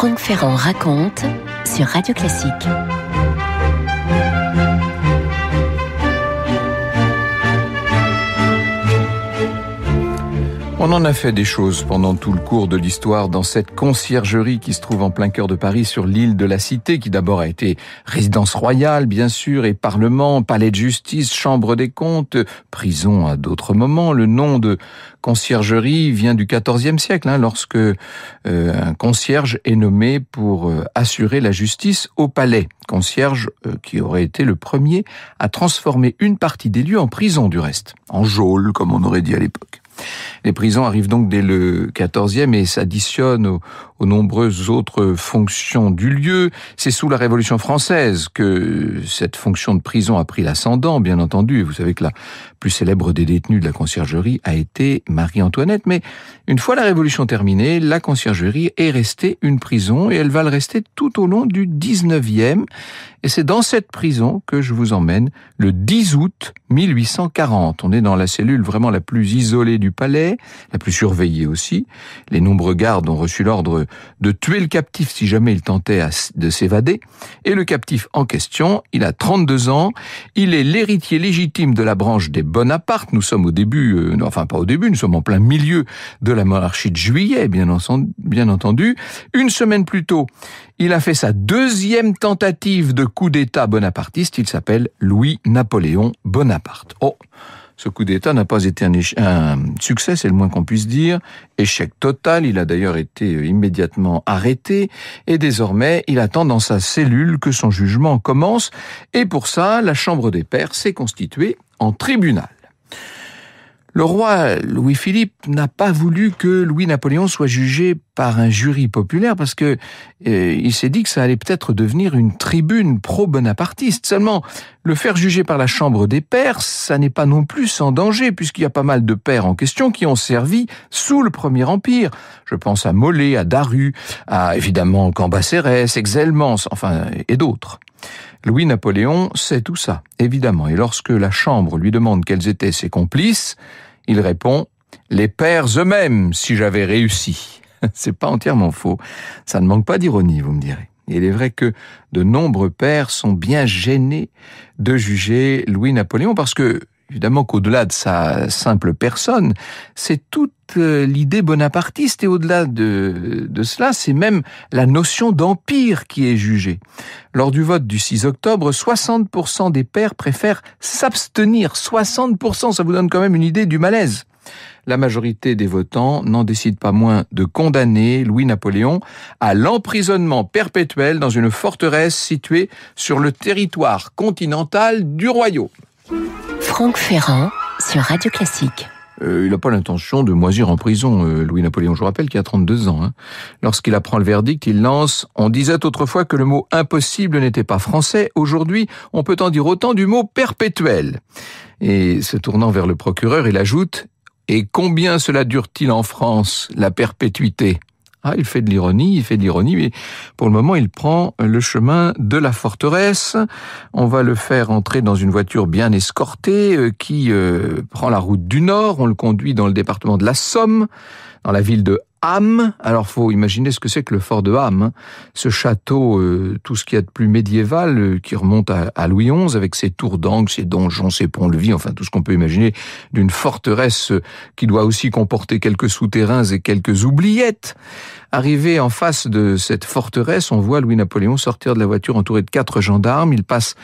Franck Ferrand raconte sur Radio Classique. On en a fait des choses pendant tout le cours de l'histoire dans cette conciergerie qui se trouve en plein cœur de Paris sur l'île de la Cité, qui d'abord a été résidence royale, bien sûr, et parlement, palais de justice, chambre des comptes, prison à d'autres moments. Le nom de conciergerie vient du XIVe siècle, lorsque un concierge est nommé pour assurer la justice au palais. Concierge qui aurait été le premier à transformer une partie des lieux en prison, du reste. En geôle, comme on aurait dit à l'époque. Les prisons arrivent donc dès le XIVe et s'additionnent aux nombreuses autres fonctions du lieu. C'est sous la Révolution française que cette fonction de prison a pris l'ascendant, bien entendu. Vous savez que la plus célèbre des détenues de la conciergerie a été Marie-Antoinette. Mais une fois la Révolution terminée, la conciergerie est restée une prison et elle va le rester tout au long du XIXe. Et c'est dans cette prison que je vous emmène le 10 août 1840. On est dans la cellule vraiment la plus isolée du palais, la plus surveillée aussi. Les nombreux gardes ont reçu l'ordre de tuer le captif si jamais il tentait de s'évader. Et le captif en question, il a 32 ans. Il est l'héritier légitime de la branche des Bonaparte. Nous sommes au début, enfin pas au début, nous sommes en plein milieu de la monarchie de Juillet, bien entendu. Une semaine plus tôt, il a fait sa deuxième tentative de coup d'État bonapartiste. Il s'appelle Louis-Napoléon Bonaparte. Oh, ce coup d'État n'a pas été un succès, c'est le moins qu'on puisse dire. Échec total, il a d'ailleurs été immédiatement arrêté. Et désormais, il attend dans sa cellule que son jugement commence. Et pour ça, la Chambre des Pairs s'est constituée en tribunal. Le roi Louis-Philippe n'a pas voulu que Louis-Napoléon soit jugé par un jury populaire parce que il s'est dit que ça allait peut-être devenir une tribune pro-bonapartiste. Seulement, le faire juger par la Chambre des Pairs, ça n'est pas non plus sans danger puisqu'il y a pas mal de pairs en question qui ont servi sous le Premier Empire. Je pense à Molé, à Daru, à évidemment Cambacérès, Exelmans, enfin et d'autres. Louis-Napoléon sait tout ça, évidemment, et lorsque la Chambre lui demande quels étaient ses complices, il répond « les pairs eux-mêmes, si j'avais réussi ». C'est pas entièrement faux, ça ne manque pas d'ironie, vous me direz. Et il est vrai que de nombreux pairs sont bien gênés de juger Louis-Napoléon parce que, évidemment qu'au-delà de sa simple personne, c'est toute l'idée bonapartiste et au-delà de cela, c'est même la notion d'empire qui est jugée. Lors du vote du 6 octobre, 60% des pairs préfèrent s'abstenir. 60%, ça vous donne quand même une idée du malaise. La majorité des votants n'en décide pas moins de condamner Louis-Napoléon à l'emprisonnement perpétuel dans une forteresse située sur le territoire continental du royaume. Franck Ferrand sur Radio Classique. Il n'a pas l'intention de moisir en prison, Louis-Napoléon. Je rappelle qu'il a 32 ans. Lorsqu'il apprend le verdict, il lance « On disait autrefois que le mot « impossible » n'était pas français. Aujourd'hui, on peut en dire autant du mot « perpétuel ». Et se tournant vers le procureur, il ajoute « Et combien cela dure-t-il en France, la perpétuité ?» Ah, il fait de l'ironie, mais pour le moment, il prend le chemin de la forteresse. On va le faire entrer dans une voiture bien escortée qui prend la route du Nord. On le conduit dans le département de la Somme, dans la ville de Ham. Alors, faut imaginer ce que c'est que le fort de Ham. Ce château, tout ce qu'il y a de plus médiéval, qui remonte à Louis XI, avec ses tours d'angle, ses donjons, ses ponts-levis, enfin tout ce qu'on peut imaginer d'une forteresse qui doit aussi comporter quelques souterrains et quelques oubliettes. Arrivé en face de cette forteresse, on voit Louis-Napoléon sortir de la voiture entouré de 4 gendarmes. Il passe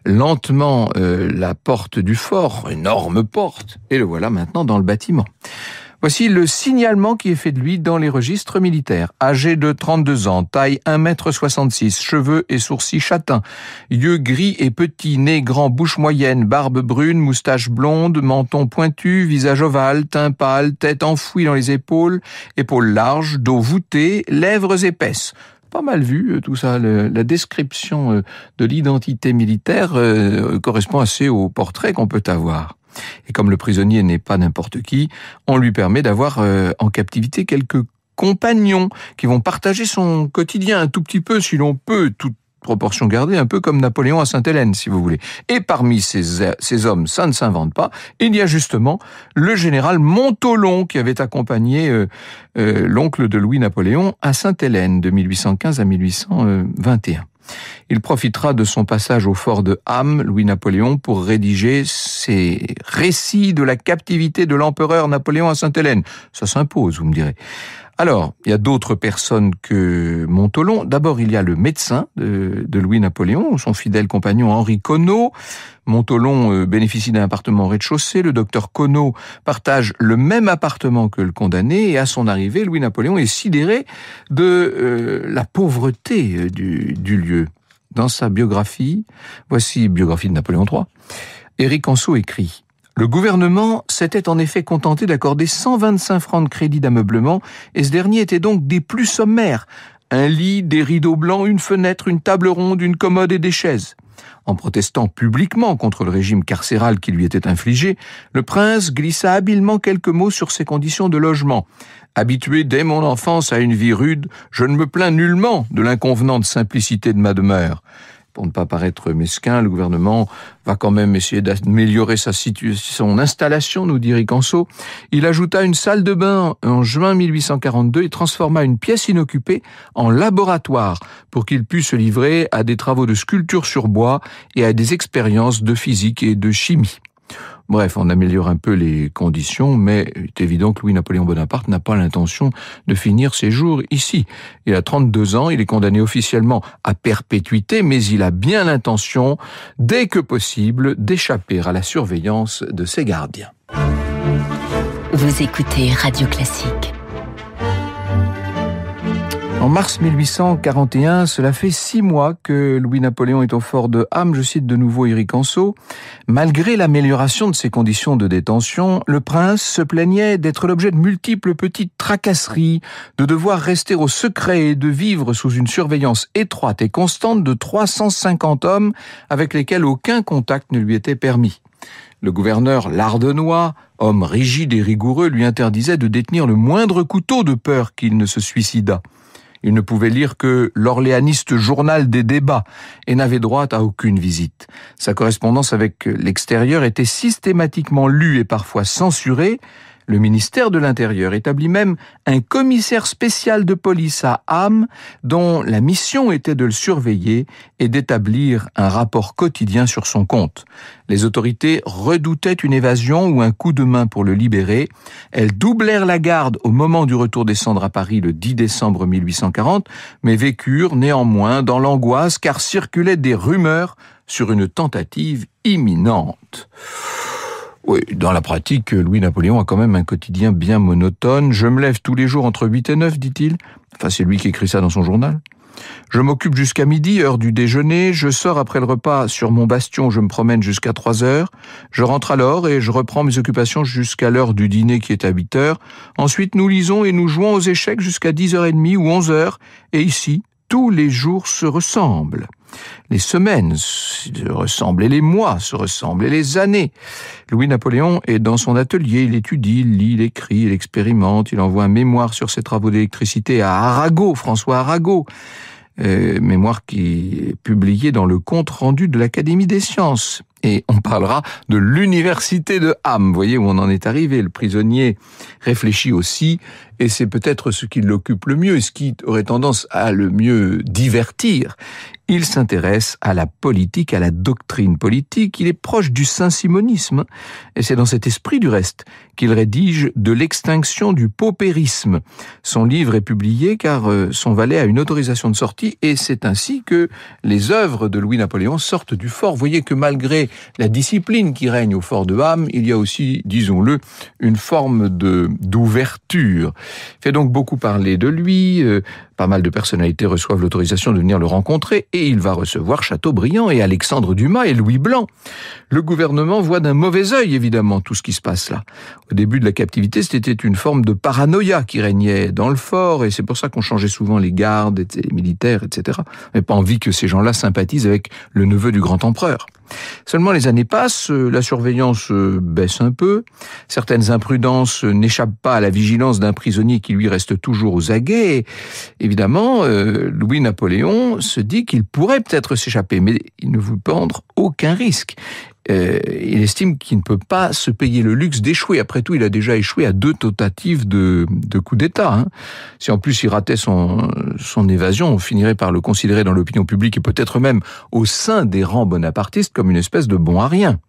lentement la porte du fort, énorme porte, et le voilà maintenant dans le bâtiment. Voici le signalement qui est fait de lui dans les registres militaires. Âgé de 32 ans, taille 1,66 m, cheveux et sourcils châtains, yeux gris et petits, nez grand, bouche moyenne, barbe brune, moustache blonde, menton pointu, visage ovale, teint pâle, tête enfouie dans les épaules, épaules larges, dos voûté, lèvres épaisses. Pas mal vu tout ça, la description de l'identité militaire correspond assez au portrait qu'on peut avoir. Et comme le prisonnier n'est pas n'importe qui, on lui permet d'avoir en captivité quelques compagnons qui vont partager son quotidien un tout petit peu, si l'on peut, tout proportion gardée, un peu comme Napoléon à Sainte-Hélène, si vous voulez. Et parmi ces hommes, ça ne s'invente pas, il y a justement le général Montholon qui avait accompagné l'oncle de Louis-Napoléon à Sainte-Hélène de 1815 à 1821. Il profitera de son passage au fort de Ham, Louis-Napoléon, pour rédiger ses récits de la captivité de l'empereur Napoléon à Sainte-Hélène. Ça s'impose, vous me direz. Alors, il y a d'autres personnes que Montholon. D'abord, il y a le médecin de Louis-Napoléon, son fidèle compagnon Henri Conneau. Montholon bénéficie d'un appartement au rez-de-chaussée. Le docteur Conneau partage le même appartement que le condamné. Et à son arrivée, Louis-Napoléon est sidéré de la pauvreté du lieu. Dans sa biographie, voici biographie de Napoléon III, Éric Anceau écrit: le gouvernement s'était en effet contenté d'accorder 125 francs de crédit d'ameublement, et ce dernier était donc des plus sommaires. Un lit, des rideaux blancs, une fenêtre, une table ronde, une commode et des chaises. En protestant publiquement contre le régime carcéral qui lui était infligé, le prince glissa habilement quelques mots sur ses conditions de logement. Habitué dès mon enfance à une vie rude, je ne me plains nullement de l'inconvenante simplicité de ma demeure. Pour ne pas paraître mesquin, le gouvernement va quand même essayer d'améliorer son installation, nous dit Éric Anceau. Il ajouta une salle de bain en juin 1842 et transforma une pièce inoccupée en laboratoire pour qu'il puisse se livrer à des travaux de sculpture sur bois et à des expériences de physique et de chimie. Bref, on améliore un peu les conditions, mais il est évident que Louis-Napoléon Bonaparte n'a pas l'intention de finir ses jours ici. Il a 32 ans, il est condamné officiellement à perpétuité, mais il a bien l'intention, dès que possible, d'échapper à la surveillance de ses gardiens. Vous écoutez Radio Classique. En mars 1841, cela fait 6 mois que Louis-Napoléon est au fort de Ham, je cite de nouveau Éric Anceau. Malgré l'amélioration de ses conditions de détention, le prince se plaignait d'être l'objet de multiples petites tracasseries, de devoir rester au secret et de vivre sous une surveillance étroite et constante de 350 hommes avec lesquels aucun contact ne lui était permis. Le gouverneur Lardenois, homme rigide et rigoureux, lui interdisait de détenir le moindre couteau de peur qu'il ne se suicidât. Il ne pouvait lire que l'orléaniste journal des débats et n'avait droit à aucune visite. Sa correspondance avec l'extérieur était systématiquement lue et parfois censurée. Le ministère de l'Intérieur établit même un commissaire spécial de police à Ham, dont la mission était de le surveiller et d'établir un rapport quotidien sur son compte. Les autorités redoutaient une évasion ou un coup de main pour le libérer. Elles doublèrent la garde au moment du retour des cendres à Paris le 10 décembre 1840, mais vécurent néanmoins dans l'angoisse car circulaient des rumeurs sur une tentative imminente. Oui, dans la pratique, Louis-Napoléon a quand même un quotidien bien monotone. Je me lève tous les jours entre 8 et 9, dit-il. Enfin, c'est lui qui écrit ça dans son journal. Je m'occupe jusqu'à midi, heure du déjeuner. Je sors après le repas sur mon bastion, je me promène jusqu'à 3 heures. Je rentre alors et je reprends mes occupations jusqu'à l'heure du dîner qui est à 8 heures. Ensuite, nous lisons et nous jouons aux échecs jusqu'à 10h30 ou 11h. Et ici, tous les jours se ressemblent. Les semaines se ressemblent et les mois se ressemblent et les années. Louis-Napoléon est dans son atelier, il étudie, il lit, il écrit, il expérimente, il envoie un mémoire sur ses travaux d'électricité à Arago, François Arago. Mémoire qui est publié dans le compte rendu de l'Académie des sciences. Et on parlera de l'université de Ham, vous voyez où on en est arrivé. Le prisonnier réfléchit aussi, et c'est peut-être ce qui l'occupe le mieux, et ce qui aurait tendance à le mieux divertir. Il s'intéresse à la politique, à la doctrine politique. Il est proche du saint-simonisme, et c'est dans cet esprit du reste qu'il rédige De l'extinction du paupérisme. Son livre est publié car son valet a une autorisation de sortie, et c'est ainsi que les œuvres de Louis-Napoléon sortent du fort. Vous voyez que malgré la discipline qui règne au fort de Ham, il y a aussi, disons-le, une forme d'ouverture. Il fait donc beaucoup parler de lui, pas mal de personnalités reçoivent l'autorisation de venir le rencontrer, et il va recevoir Chateaubriand et Alexandre Dumas et Louis Blanc. Le gouvernement voit d'un mauvais œil, évidemment, tout ce qui se passe là. Au début de la captivité, c'était une forme de paranoïa qui régnait dans le fort, et c'est pour ça qu'on changeait souvent les gardes, les militaires, etc. On n'avait pas envie que ces gens-là sympathisent avec le neveu du grand empereur. Seulement les années passent, la surveillance baisse un peu, certaines imprudences n'échappent pas à la vigilance d'un prisonnier qui lui reste toujours aux aguets. Et, évidemment, Louis-Napoléon se dit qu'il pourrait peut-être s'échapper, mais il ne veut prendre aucun risque. Il estime qu'il ne peut pas se payer le luxe d'échouer. Après tout, il a déjà échoué à 2 tentatives de coup d'État. Si en plus il ratait son évasion, on finirait par le considérer dans l'opinion publique et peut-être même au sein des rangs bonapartistes comme une espèce de bon à rien.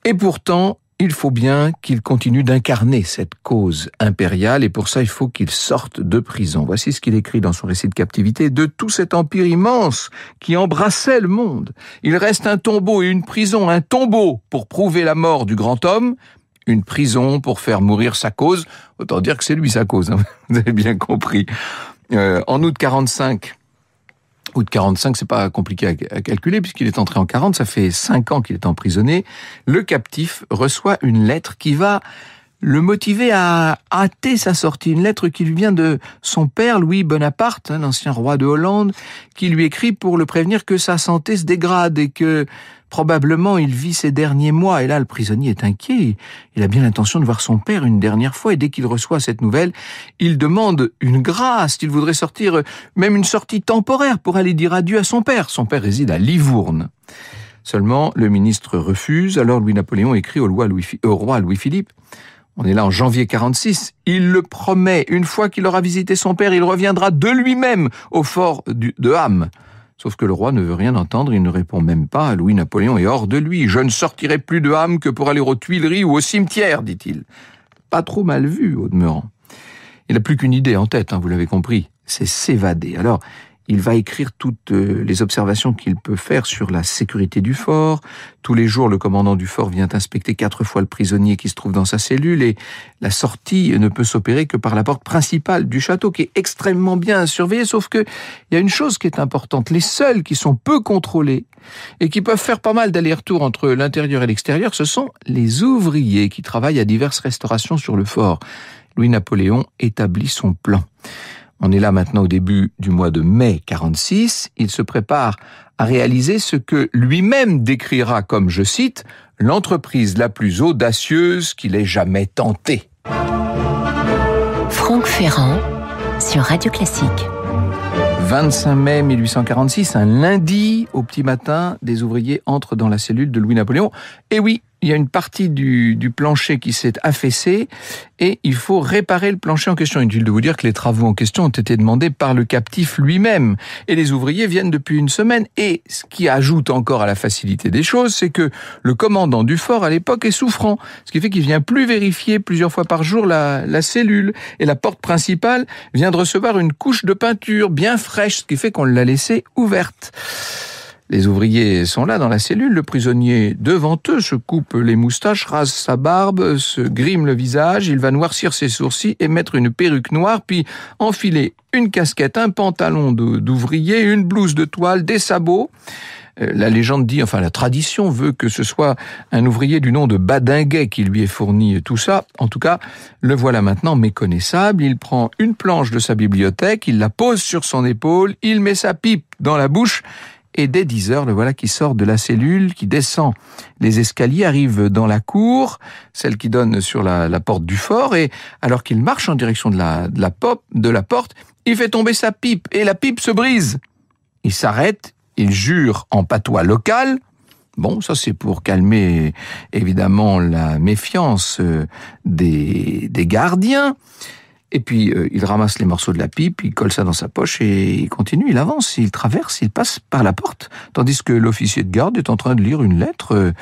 Et pourtant, il faut bien qu'il continue d'incarner cette cause impériale et pour ça, il faut qu'il sorte de prison. Voici ce qu'il écrit dans son récit de captivité. De tout cet empire immense qui embrassait le monde, il reste un tombeau et une prison, un tombeau pour prouver la mort du grand homme, une prison pour faire mourir sa cause. Autant dire que c'est lui sa cause, vous avez bien compris. En août 45, c'est pas compliqué à calculer puisqu'il est entré en 40, ça fait 5 ans qu'il est emprisonné. Le captif reçoit une lettre qui va le motiver à hâter sa sortie. Une lettre qui lui vient de son père, Louis Bonaparte, l'ancien roi de Hollande, qui lui écrit pour le prévenir que sa santé se dégrade et que probablement il vit ses derniers mois. Et là, le prisonnier est inquiet. Il a bien l'intention de voir son père une dernière fois. Et dès qu'il reçoit cette nouvelle, il demande une grâce. Il voudrait sortir, même une sortie temporaire pour aller dire adieu à son père. Son père réside à Livourne. Seulement, le ministre refuse. Alors Louis-Napoléon écrit au roi Louis-Philippe. On est là en janvier 46. Il le promet, une fois qu'il aura visité son père, il reviendra de lui-même au fort de Ham. Sauf que le roi ne veut rien entendre, il ne répond même pas. Louis-Napoléon est hors de lui. Je ne sortirai plus de Ham que pour aller aux Tuileries ou au cimetière, dit-il. Pas trop mal vu, au demeurant. Il n'a plus qu'une idée en tête, vous l'avez compris, c'est s'évader. Alors, il va écrire toutes les observations qu'il peut faire sur la sécurité du fort. Tous les jours, le commandant du fort vient inspecter 4 fois le prisonnier qui se trouve dans sa cellule et la sortie ne peut s'opérer que par la porte principale du château qui est extrêmement bien surveillée. Sauf que il y a une chose qui est importante. Les seuls qui sont peu contrôlés et qui peuvent faire pas mal d'allers-retours entre l'intérieur et l'extérieur, ce sont les ouvriers qui travaillent à diverses restaurations sur le fort. Louis-Napoléon établit son plan. On est là maintenant au début du mois de mai 46. Il se prépare à réaliser ce que lui-même décrira comme, je cite, « l'entreprise la plus audacieuse qu'il ait jamais tentée ». Franck Ferrand sur Radio Classique. 25 mai 1846, un lundi, au petit matin, des ouvriers entrent dans la cellule de Louis-Napoléon. Et oui, il y a une partie du plancher qui s'est affaissée et il faut réparer le plancher en question. Inutile de vous dire que les travaux en question ont été demandés par le captif lui-même. Et les ouvriers viennent depuis une semaine. Et ce qui ajoute encore à la facilité des choses, c'est que le commandant du fort à l'époque est souffrant. Ce qui fait qu'il vient plus vérifier plusieurs fois par jour la cellule. Et la porte principale vient de recevoir une couche de peinture bien fraîche, ce qui fait qu'on l'a laissée ouverte. Les ouvriers sont là dans la cellule, le prisonnier devant eux se coupe les moustaches, rase sa barbe, se grime le visage, il va noircir ses sourcils et mettre une perruque noire, puis enfiler une casquette, un pantalon d'ouvrier, une blouse de toile, des sabots. La légende dit, enfin la tradition veut que ce soit un ouvrier du nom de Badinguet qui lui ait fourni tout ça. En tout cas, le voilà maintenant méconnaissable. Il prend une planche de sa bibliothèque, il la pose sur son épaule, il met sa pipe dans la bouche. Et dès 10h, le voilà qui sort de la cellule, qui descend les escaliers, arrive dans la cour, celle qui donne sur la porte du fort, et alors qu'il marche en direction de la porte, il fait tomber sa pipe, et la pipe se brise. Il s'arrête, il jure en patois local. Bon, ça c'est pour calmer évidemment la méfiance des gardiens. Et puis, il ramasse les morceaux de la pipe, il colle ça dans sa poche et il continue, il avance, il traverse, il passe par la porte. Tandis que l'officier de garde est en train de lire une lettre.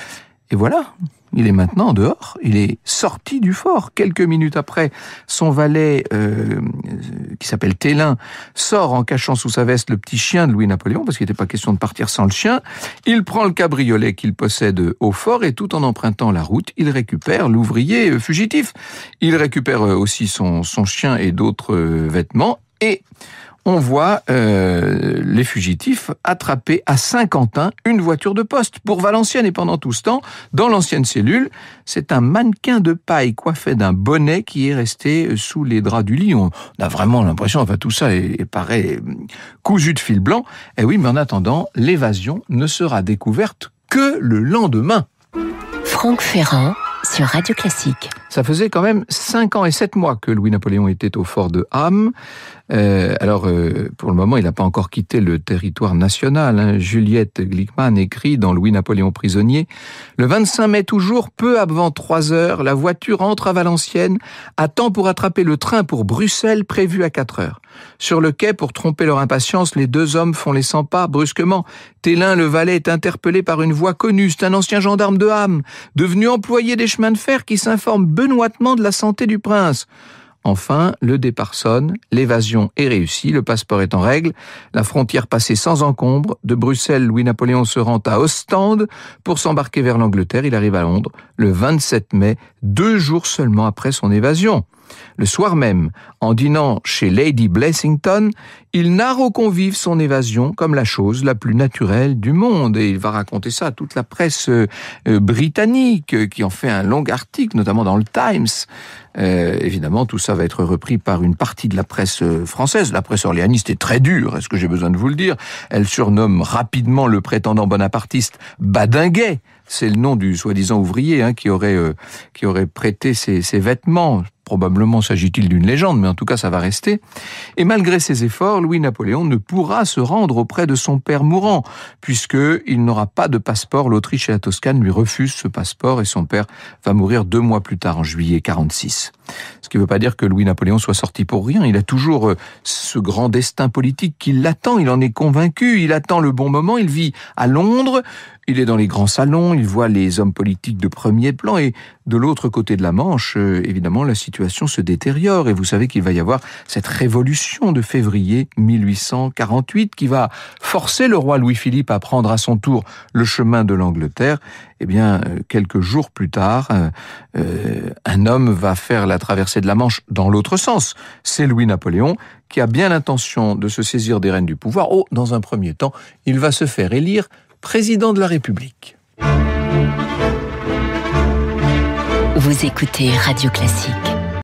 Et voilà, il est maintenant dehors, il est sorti du fort. Quelques minutes après, son valet, qui s'appelle Télin, sort en cachant sous sa veste le petit chien de Louis-Napoléon, parce qu'il n'était pas question de partir sans le chien. Il prend le cabriolet qu'il possède au fort et tout en empruntant la route, il récupère l'ouvrier fugitif. Il récupère aussi son chien et d'autres vêtements et on voit les fugitifs attraper à Saint-Quentin une voiture de poste pour Valenciennes. Et pendant tout ce temps, dans l'ancienne cellule, c'est un mannequin de paille coiffé d'un bonnet qui est resté sous les draps du lit. On a vraiment l'impression, enfin tout ça paraît cousu de fil blanc. Et oui, mais en attendant, l'évasion ne sera découverte que le lendemain. Franck Ferrand sur Radio Classique. Ça faisait quand même 5 ans et 7 mois que Louis-Napoléon était au fort de Ham. Pour le moment, il n'a pas encore quitté le territoire national. Juliette Glickman écrit dans Louis-Napoléon prisonnier: « Le 25 mai toujours, peu avant 3 heures, la voiture entre à Valenciennes, à temps pour attraper le train pour Bruxelles prévu à 4 heures. Sur le quai, pour tromper leur impatience, les 2 hommes font les 100 pas. Brusquement, Télin, le valet, est interpellé par une voix connue. C'est un ancien gendarme de Ham, devenu employé des chemins de fer, qui s'informe benoîtement de la santé du prince. » Enfin, le départ sonne, l'évasion est réussie, le passeport est en règle, la frontière passée sans encombre. De Bruxelles, Louis-Napoléon se rend à Ostende pour s'embarquer vers l'Angleterre. Il arrive à Londres le 27 mai, 2 jours seulement après son évasion. Le soir même, en dînant chez Lady Blessington, il narre aux convives son évasion comme la chose la plus naturelle du monde. Et il va raconter ça à toute la presse britannique, qui en fait un long article, notamment dans le Times. Évidemment, tout ça va être repris par une partie de la presse française. La presse orléaniste est très dure, est-ce que j'ai besoin de vous le dire? Elle surnomme rapidement le prétendant bonapartiste Badinguet. C'est le nom du soi-disant ouvrier qui aurait prêté ses vêtements. Probablement s'agit-il d'une légende, mais en tout cas ça va rester. Et malgré ses efforts, Louis-Napoléon ne pourra se rendre auprès de son père mourant, puisqu'il n'aura pas de passeport. L'Autriche et la Toscane lui refusent ce passeport et son père va mourir 2 mois plus tard, en juillet 46. Ce qui ne veut pas dire que Louis-Napoléon soit sorti pour rien. Il a toujours ce grand destin politique qui l'attend, il en est convaincu, il attend le bon moment, il vit à Londres, il est dans les grands salons, il voit les hommes politiques de premier plan et de l'autre côté de la Manche, évidemment, la situation se détériore et vous savez qu'il va y avoir cette révolution de février 1848 qui va forcer le roi Louis-Philippe à prendre à son tour le chemin de l'Angleterre. Eh bien, quelques jours plus tard, un homme va faire la traversée de la Manche dans l'autre sens. C'est Louis-Napoléon qui a bien l'intention de se saisir des rênes du pouvoir. Dans un premier temps, il va se faire élire président de la République. Vous écoutez Radio Classique.